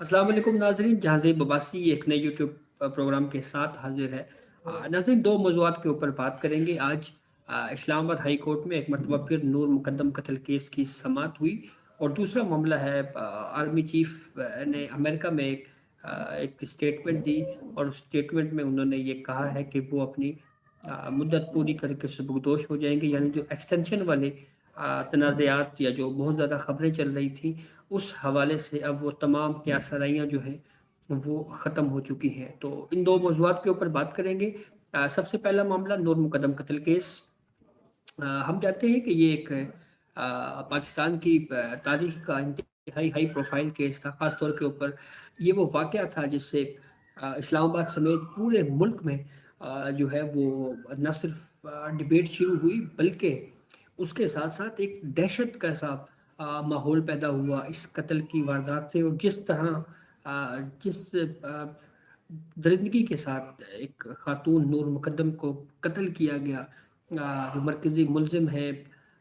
अस्सलाम वालेकुम नाज़रीन, जहाज़े बबासी एक नए यूट्यूब प्रोग्राम के साथ हाज़िर है। नाज़रीन, 2 मौज़ूआत के ऊपर बात करेंगे आज। इस्लामाबाद हाई कोर्ट में एक मरतबा फिर नूर मुकद्दम कत्ल केस की समाअत हुई और दूसरा मामला है आर्मी चीफ़ ने अमेरिका में एक स्टेटमेंट दी और उस स्टेटमेंट में उन्होंने ये कहा है कि वो अपनी मुद्दत पूरी करके सुबुकदोश हो जाएँगे। यानी जो एक्सटेंशन वाले तनाज़ात या जो बहुत ज़्यादा ख़बरें चल रही थी, उस हवाले से अब वो तमाम क्यासराइयाँ जो हैं, वो ख़त्म हो चुकी हैं। तो इन 2 मौज़ूआत के ऊपर बात करेंगे। सबसे पहला मामला नूर मुकद्दम कत्ल केस। हम जानते हैं कि ये एक पाकिस्तान की तारीख़ का इंतहाई हाई प्रोफ़ाइल केस था, ख़ास तौर के ऊपर ये वो वाक़या था जिससे इस्लामाबाद समेत पूरे मुल्क में जो है वो न सिर्फ़ डिबेट शुरू हुई, बल्कि उसके साथ-साथ एक दहशत का सा माहौल पैदा हुआ इस कत्ल की वारदात से। और जिस तरह जिस दरिंदगी के साथ एक खातून नूर मुकद्दम को कत्ल किया गया, जो मरकज़ी मुल्ज़िम है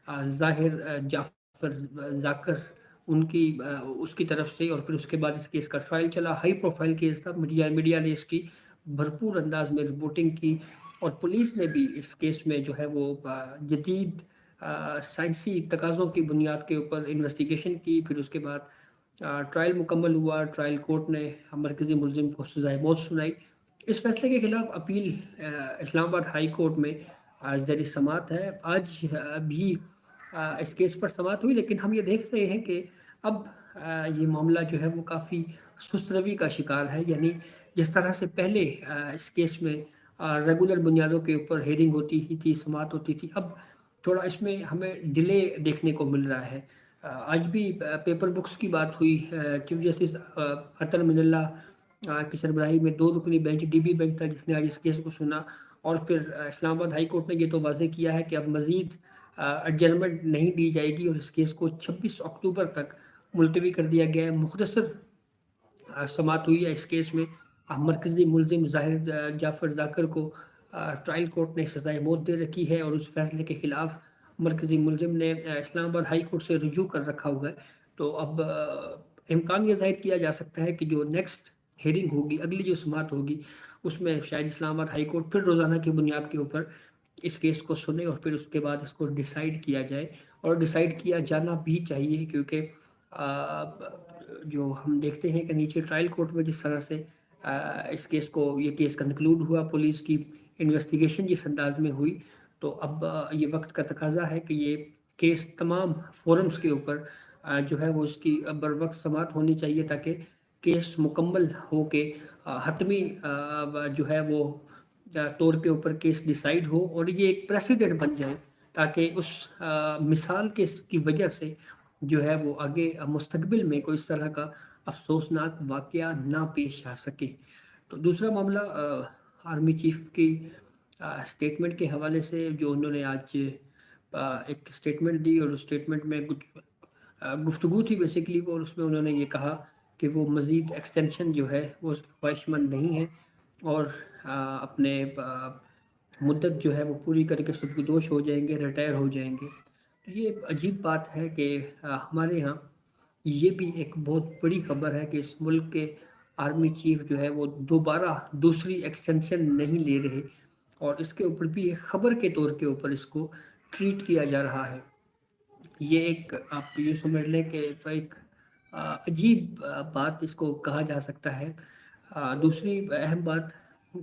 ज़ाहिर जाफ़र ज़ाकर, उसकी तरफ से। और फिर उसके बाद इस केस का ट्रायल चला। हाई प्रोफ़ाइल केस था। मीडिया ने इसकी भरपूर अंदाज़ में रिपोर्टिंग की और पुलिस ने भी इस केस में जो है वो जदीद साइंसी तकाज़ों की बुनियाद के ऊपर इन्वेस्टिगेशन की। फिर उसके बाद ट्रायल मुकम्मल हुआ। ट्रायल कोर्ट ने मरकज़ी मुल्ज़िम को सज़ाए मौत सुनाई। इस फैसले के खिलाफ अपील इस्लामाबाद हाई कोर्ट में ज़ेर समाअत है। आज भी इस केस पर समाअत हुई, लेकिन हम ये देख रहे हैं कि अब ये मामला जो है वो काफ़ी सुस्त रवी का शिकार है। यानी जिस तरह से पहले इस केस में रेगुलर बुनियादों के ऊपर हेयरिंग होती ही थी, समाअत होती थी, अब थोड़ा इसमें हमें डिले देखने को मिल रहा है। आज भी पेपर बुक्स की बात हुई। चीफ जस्टिस अतर मिनल्ला की सरबराही में 2 रुकनी बेंच, डीबी बेंच था जिसने आज इस केस को सुना। और फिर इस्लामाबाद हाई कोर्ट ने ये तो वाज़ेह किया है कि अब मज़ीद एडजर्नमेंट नहीं दी जाएगी और इस केस को 26 अक्टूबर तक मुलतवी कर दिया गया है। मुख्तसर समाअत हुई है इस केस में। मरकज़ी मुल्ज़िम ज़ाहिर जाफ़र ज़ाकर को ट्रायल कोर्ट ने सज़ाए मौत दे रखी है और उस फैसले के खिलाफ मरकज़ी मुल्ज़िम ने इस्लामाबाद हाई कोर्ट से रुजू कर रखा हुआ है। तो अब इम्कान ये ज़ाहिर किया जा सकता है कि जो नेक्स्ट हियरिंग होगी, अगली जो समाअत होगी, उसमें शायद इस्लामाबाद हाई कोर्ट फिर रोज़ाना की बुनियाद के ऊपर इस केस को सुने और फिर उसके बाद इसको डिसाइड किया जाए। और डिसाइड किया जाना भी चाहिए, क्योंकि जो हम देखते हैं कि नीचे ट्रायल कोर्ट में जिस तरह से इस केस को ये केस कंक्लूड हुआ, पुलिस की इन्वेस्टिगेशन जिस अंदाज में हुई, तो अब ये वक्त का तकाजा है कि ये केस तमाम फोरम्स के ऊपर जो है वो इसकी बर वक्त समाअत होनी चाहिए, ताकि केस मुकम्मल हो के हतमी जो है वो तौर के ऊपर केस डिसाइड हो और ये एक प्रेसिडेंट बन जाए, ताकि उस मिसाल के की वजह से जो है वो आगे मुस्तकबिल में कोई इस तरह का अफसोसनाक वाक़या ना पेश आ सके। तो दूसरा मामला आर्मी चीफ़ की स्टेटमेंट के हवाले से, जो उन्होंने आज एक स्टेटमेंट दी और उस स्टेटमेंट में कुछ गुफ्तगू थी बेसिकली वो, और उसमें उन्होंने ये कहा कि वो मज़ीद एक्सटेंशन जो है वो ख्वाहिशमंद नहीं है और अपने मुद्दत जो है वो पूरी करके सुबुकदोश हो जाएंगे, रिटायर हो जाएंगे। तो ये अजीब बात है कि हमारे यहाँ ये भी एक बहुत बड़ी खबर है कि इस मुल्क के आर्मी चीफ जो है वो दोबारा दूसरी एक्सटेंशन नहीं ले रहे और इसके ऊपर भी एक खबर के तौर के ऊपर इसको ट्रीट किया जा रहा है। ये एक आप यूँ समझ लें कि तो एक अजीब बात इसको कहा जा सकता है। दूसरी अहम बात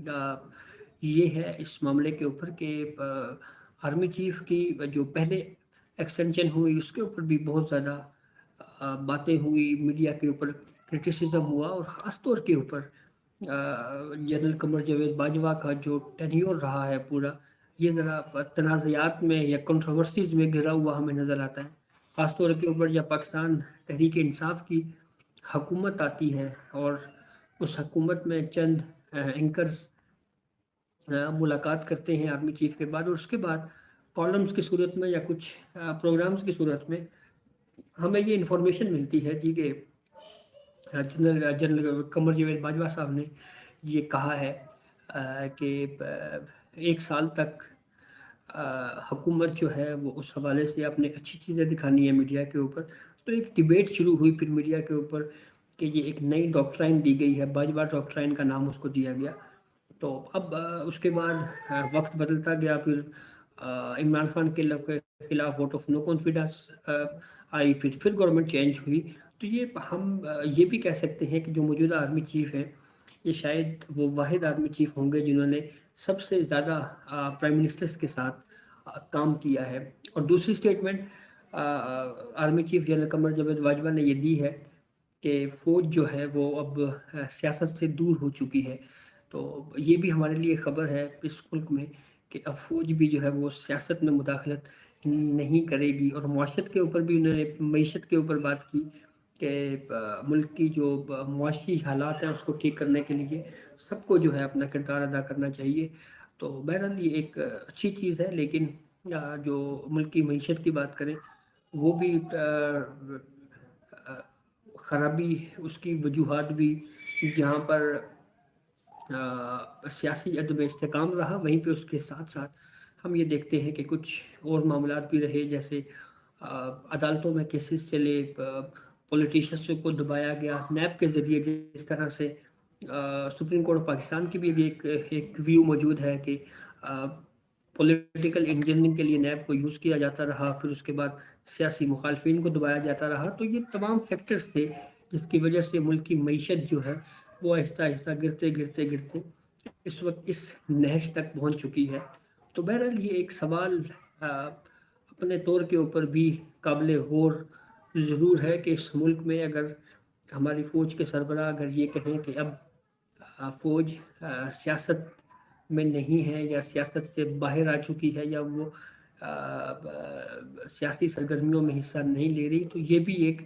अ, ये है इस मामले के ऊपर कि आर्मी चीफ की जो पहले एक्सटेंशन हुई उसके ऊपर भी बहुत ज़्यादा बातें हुई, मीडिया के ऊपर क्रिटिसिज्म हुआ और ख़ास तौर के ऊपर जनरल कमर जावेद बाजवा का जो टेन्योर रहा है पूरा, ये ज़रा तनाज़ात में या कंट्रोवर्सीज़ में घिरा हुआ हमें नज़र आता है। ख़ास तौर के ऊपर जब पाकिस्तान तहरीक इंसाफ की हुकूमत आती है और उस हुकूमत में चंद एंकर्स मुलाकात करते हैं आर्मी चीफ के बाद, और उसके बाद कॉलम्स की सूरत में या कुछ प्रोग्राम्स की सूरत में हमें ये इन्फॉर्मेशन मिलती है जी कि जनरल कमर जावेद बाजवा साहब ने ये कहा है कि 1 साल तक हुकूमत जो है वो उस हवाले से आपने अच्छी चीज़ें दिखानी है मीडिया के ऊपर। तो एक डिबेट शुरू हुई फिर मीडिया के ऊपर کہ یہ ایک نئی ڈاکٹرائن دی گئی ہے، باجوہ ڈاکٹرائن کا نام اس کو دیا گیا۔ تو اب اس کے بعد وقت بدلتا گیا، پھر عمران خان کے خلاف ووٹ آف نو کانفیڈنس آئی، پھر گورنمنٹ چینج ہوئی۔ تو یہ ہم یہ بھی کہہ سکتے ہیں کہ جو موجودہ آرمی چیف ہیں، یہ شاید وہ واحد آرمی چیف ہوں گے جنہوں نے سب سے زیادہ پرائم منسٹرز کے ساتھ کام کیا ہے۔ اور دوسری statement army chief general Qamar Javed Bajwa نے یہ دی ہے کہ فوج جو ہے وہ اب سیاست سے دور ہو چکی ہے۔ تو یہ بھی ہمارے لیے خبر ہے اس ملک میں کہ اب فوج بھی جو ہے وہ سیاست میں مداخلت نہیں کرے گی۔ اور معاشرت کے اوپر بھی انہوں نے معیشت کے اوپر بات کی کہ ملک کی جو معاشی حالات ہیں اس کو ٹھیک کرنے کے لیے سب کو جو ہے اپنا کردار ادا کرنا چاہیے۔ تو بہرحال یہ ایک اچھی چیز ہے، لیکن جو ملک کی معیشت کی بات کریں وہ بھی خرابی، اس کی وجوہات بھی جہاں پر سیاسی عدم استحکام رہا، وہیں پہ اس کے ساتھ ساتھ ہم یہ دیکھتے ہیں کہ کچھ اور معاملات بھی رہے، جیسے عدالتوں میں کیسز چلے، پولیٹیشنز کو دبایا گیا نیب کے ذریعے۔ جس طرح سے سپریم کورٹ آف پاکستان کی بھی ایک ویو موجود ہے کہ پولیٹیکل انجینئرنگ کے لیے نیب کو یوز کیا جاتا رہا، پھر اس کے بعد سیاسی مخالفین کو دبایا جاتا رہا۔ تو یہ تمام فیکٹرز تھے جس کی وجہ سے ملک کی معیشت جو ہے وہ آہستہ آہستہ گرتے اس وقت اس نہج تک پہنچ چکی ہے۔ تو بہرحال یہ ایک سوال اپنے طور کے اوپر بھی قابل غور ضرور ہے کہ اس ملک میں اگر ہماری فوج کے سربراہ اگر یہ کہیں کہ اب فوج سیاست میں نہیں ہے یا سیاست سے باہر آ چکی ہے یا وہ سیاسی سرگرمیوں میں حصہ نہیں لے رہی، تو یہ بھی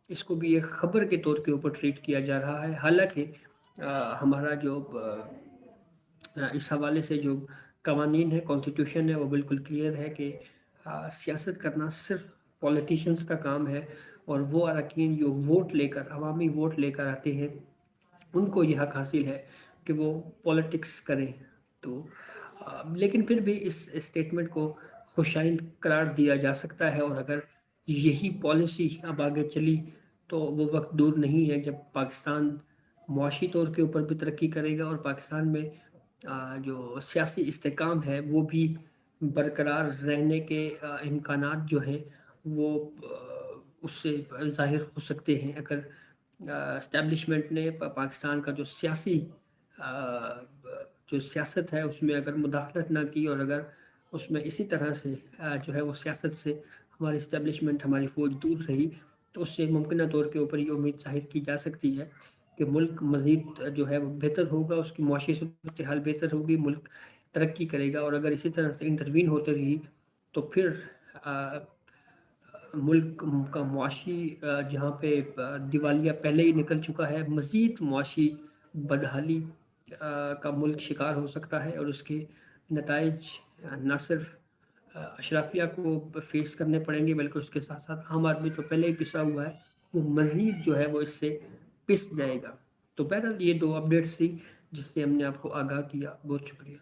اس کو بھی ایک خبر کے طور کے اوپر ٹریٹ کیا جا رہا ہے۔ حالانکہ ہمارا جو اس حوالے سے جو قوانین ہے، کانسٹیٹیوشن ہے، وہ بالکل کلیئر ہے کہ سیاست کرنا صرف پولیٹیشنز کا کام ہے، اور وہ اراکین جو ووٹ لے کر عوامی ووٹ لے کر آتے ہیں ان کو یہ حق حاصل ہے کہ وہ پولیٹکس کریں۔ تو لیکن پھر بھی اس اسٹیٹمنٹ کو خوشائند قرار دیا جا سکتا ہے، اور اگر یہی پالیسی اب آگے چلی تو وہ وقت دور نہیں ہے جب پاکستان معاشی طور کے اوپر بھی ترقی کرے گا، اور پاکستان میں جو سیاسی استحکام ہے وہ بھی برقرار رہنے کے امکانات جو ہیں وہ اس سے ظاہر ہو سکتے ہیں۔ اگر اسٹیبلشمنٹ نے پاکستان کا جو سیاست ہے اس میں اگر مداخلت نہ کی، اور اگر اس میں اسی طرح سے جو ہے وہ سیاست سے ہماری اسٹیبلشمنٹ، ہماری فوج دور رہی، تو اس سے ممکنہ طور کے اوپر یہ امید ظاہر کی جا سکتی ہے کہ ملک مزید جو ہے وہ بہتر ہوگا، اس کی معاشی صورتحال بہتر ہوگی، ملک ترقی کرے گا۔ اور اگر اسی طرح سے انٹروین ہوتے رہی تو پھر ملک کا معاشی جہاں پہ دیوالیہ پہلے ہی نکل چکا ہے، مزید معاشی بدحالی کا ملک شکار ہو سکتا ہے، اور اس کے نتائج نہ صرف اشرافیہ کو فیس کرنے پڑیں گے بلکہ اس کے ساتھ ساتھ عام آدمی جو پہلے ہی پسا ہوا ہے وہ مزید جو ہے وہ اس سے پس جائے گا۔ تو بہرحال یہ 2 اپڈیٹس تھی جس سے ہم نے آپ کو آگاہ کیا۔ بہت شکریہ۔